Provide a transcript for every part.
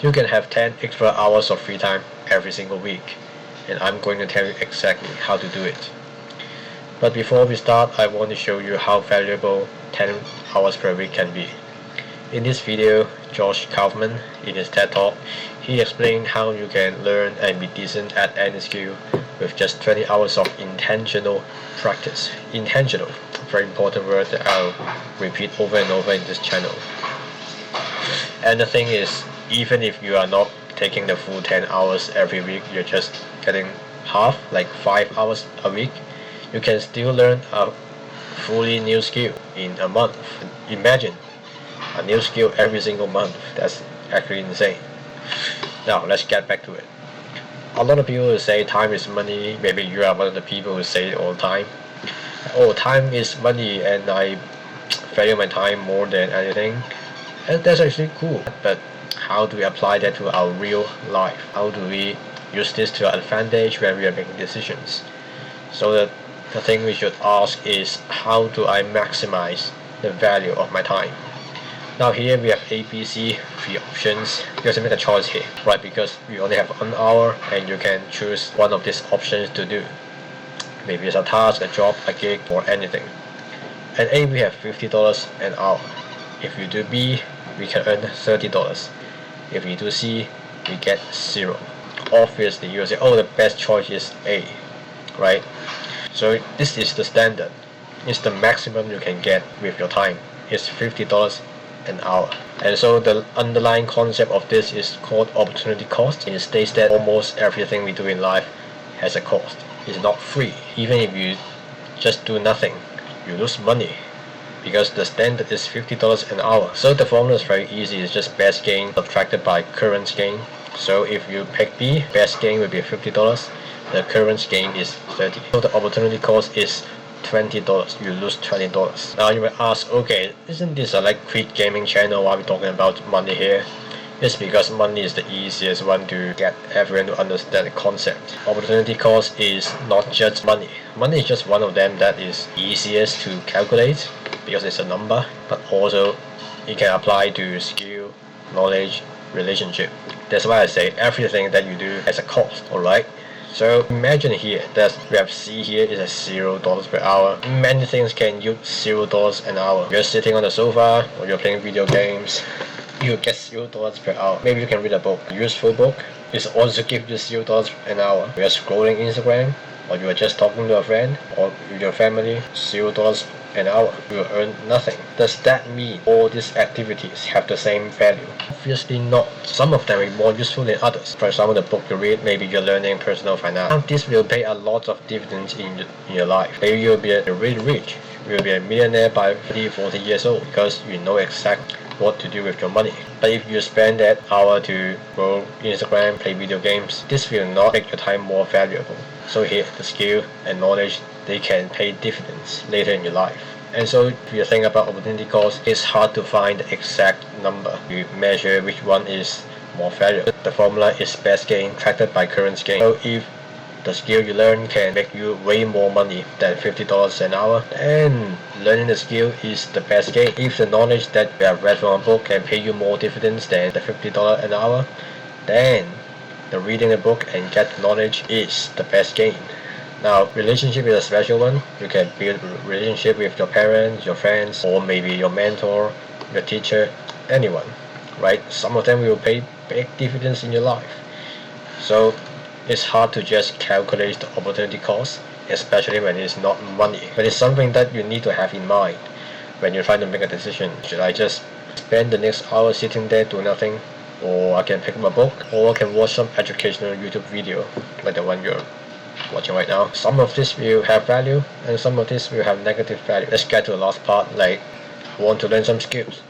You can have 10 extra hours of free time every single week, and I'm going to tell you exactly how to do it. But before we start, I want to show you how valuable 10 hours per week can be. In this video, Kaufman, in his TED Talk, he explained how you can learn and be decent at any skill with just 20 hours of intentional practice. Intentional, very important word that I'll repeat over and over in this channel. And the thing is, even if you are not taking the full 10 hours every week, you're just getting half, like 5 hours a week, you can still learn a fully new skill in a month. Imagine a new skill every single month. That's actually insane. Now let's get back to it. A lot of people will say time is money. Maybe you are one of the people who say it all the time. Oh, time is money and I value my time more than anything. And that's actually cool. But how do we apply that to our real life? How do we use this to our advantage when we are making decisions? So the thing we should ask is, how do I maximize the value of my time? Now here we have A, B, C, 3 options. You have to make a choice here, right? Because we only have 1 hour and you can choose one of these options to do. Maybe it's a task, a job, a gig, or anything. And A, we have $50 an hour. If you do B, we can earn $30. If you do C, we get 0. Obviously, you'll say, oh, the best choice is A, right? So this is the standard. It's the maximum you can get with your time. It's $50 an hour. And so the underlying concept of this is called opportunity cost. It states that almost everything we do in life has a cost. It's not free. Even if you just do nothing, you lose money, because the standard is $50 an hour. So the formula is very easy. It's just best gain subtracted by current gain. So if you pick B, best gain will be $50. The current gain is 30. So the opportunity cost is $20. You lose $20. Now you may ask, okay, isn't this a like quit gaming channel? Why are we talking about money here? It's because money is the easiest one to get everyone to understand the concept. Opportunity cost is not just money. Money is just one of them that is easiest to calculate because it's a number, but also it can apply to skill, knowledge, relationship. That's why I say everything that you do has a cost, alright? So imagine here that we have C here is at $0 per hour. Many things can use $0 an hour. You're sitting on the sofa or you're playing video games, you get $0 per hour. Maybe you can read a book. A useful book is also give you $0 an hour. You are scrolling Instagram, or you are just talking to a friend or with your family, $0 an hour. You will earn nothing. Does that mean all these activities have the same value? Obviously not. Some of them are more useful than others. For example, the book you read, maybe you're learning personal finance. Now, this will pay a lot of dividends in your life. Maybe you'll be really rich. You'll be a millionaire by 30, 40 years old because you know exactly what to do with your money. But if you spend that hour to go Instagram, play video games, this will not make your time more valuable. So here, the skill and knowledge, they can pay dividends later in your life. And so if you think about opportunity cost, it's hard to find the exact number to measure which one is more valuable. The formula is best gain subtracted by current gain. So if the skill you learn can make you way more money than $50 an hour, then learning the skill is the best gain. If the knowledge that you have read from a book can pay you more dividends than the $50 an hour, then the reading the book and get the knowledge is the best gain. Now, relationship is a special one. You can build a relationship with your parents, your friends, or maybe your mentor, your teacher, anyone, right? Some of them will pay big dividends in your life. So it's hard to just calculate the opportunity cost, especially when it's not money. But it's something that you need to have in mind when you're trying to make a decision. Should I just spend the next hour sitting there doing nothing? Or I can pick up a book, or I can watch some educational YouTube video like the one you're watching right now. Some of this will have value and some of this will have negative value. Let's get to the last part, like I want to learn some skills,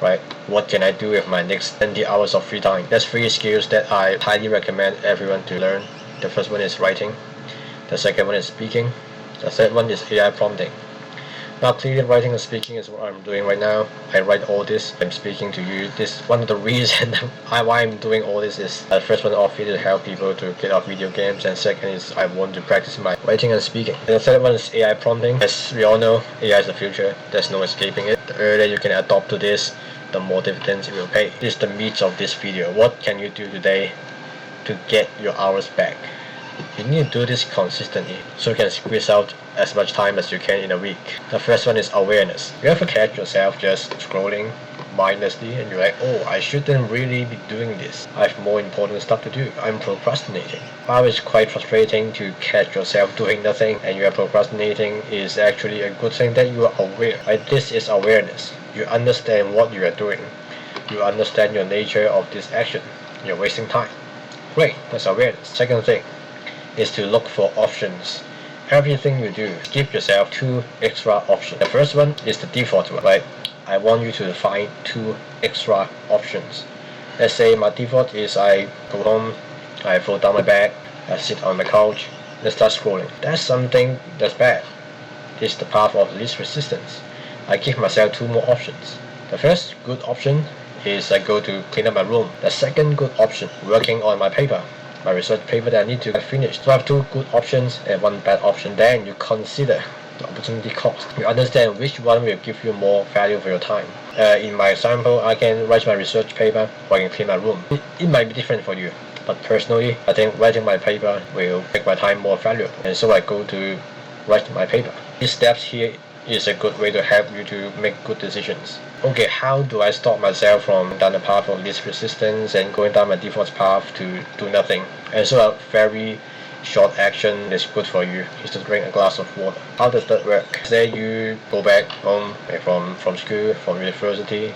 right? What can I do with my next 20 hours of free time? There's 3 skills that I highly recommend everyone to learn. The first one is writing, the second one is speaking, the third one is AI prompting. Now clearly writing and speaking is what I'm doing right now. I write all this, I'm speaking to you. This one of the reasons why I'm doing all this is first one obviously to help people to get off video games, and second is I want to practice my writing and speaking. And the third one is AI prompting. As we all know, AI is the future. There's no escaping it. The earlier you can adopt to this, the more dividends it will pay. This is the meat of this video. What can you do today to get your hours back? You need to do this consistently so you can squeeze out as much time as you can in a week. The first one is awareness. You ever catch yourself just scrolling mindlessly and you're like, oh, I shouldn't really be doing this. I have more important stuff to do. I'm procrastinating. While it's quite frustrating to catch yourself doing nothing and you are procrastinating, is actually a good thing that you are aware. Right? This is awareness. You understand what you are doing. You understand your nature of this action. You're wasting time. Great, that's awareness. Second thing is to look for options. Everything you do, give yourself 2 extra options. The first one is the default one, right? I want you to find 2 extra options. Let's say my default is I go home, I fold down my bag, I sit on my couch, and start scrolling. That's something that's bad. This is the path of least resistance. I give myself 2 more options. The first good option is I go to clean up my room. The second good option, working on my paper. My research paper that I need to finish. So I have 2 good options and 1 bad option. Then you consider the opportunity cost. You understand which one will give you more value for your time. In my example, I can write my research paper or I can clean my room. It might be different for you, but personally, I think writing my paper will make my time more valuable. And so I go to write my paper. These steps here is a good way to help you to make good decisions. Okay, how do I stop myself from down the path of least resistance and going down my default path to do nothing? And so a very short action is good for you is to drink a glass of water. How does that work? Say you go back home from school, from university,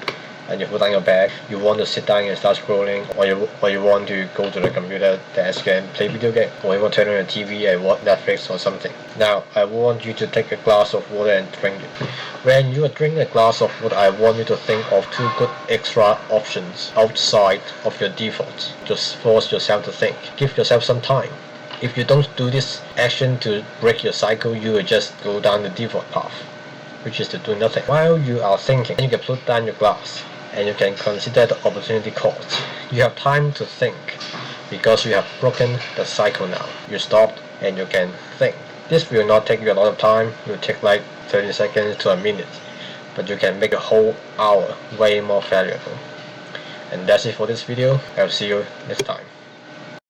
and you put down your bag, you want to sit down and start scrolling, or you want to go to the computer desk and play video game, or you want to turn on your TV and watch Netflix or something. Now, I want you to take a glass of water and drink it. When you are drinking a glass of water, I want you to think of 2 good extra options outside of your default. Just force yourself to think. Give yourself some time. If you don't do this action to break your cycle, you will just go down the default path, which is to do nothing. While you are thinking, you can put down your glass and you can consider the opportunity cost. You have time to think because you have broken the cycle now. You stopped and you can think. This will not take you a lot of time. It will take like 30 seconds to a minute, but you can make a whole hour way more valuable. And that's it for this video. I'll see you next time.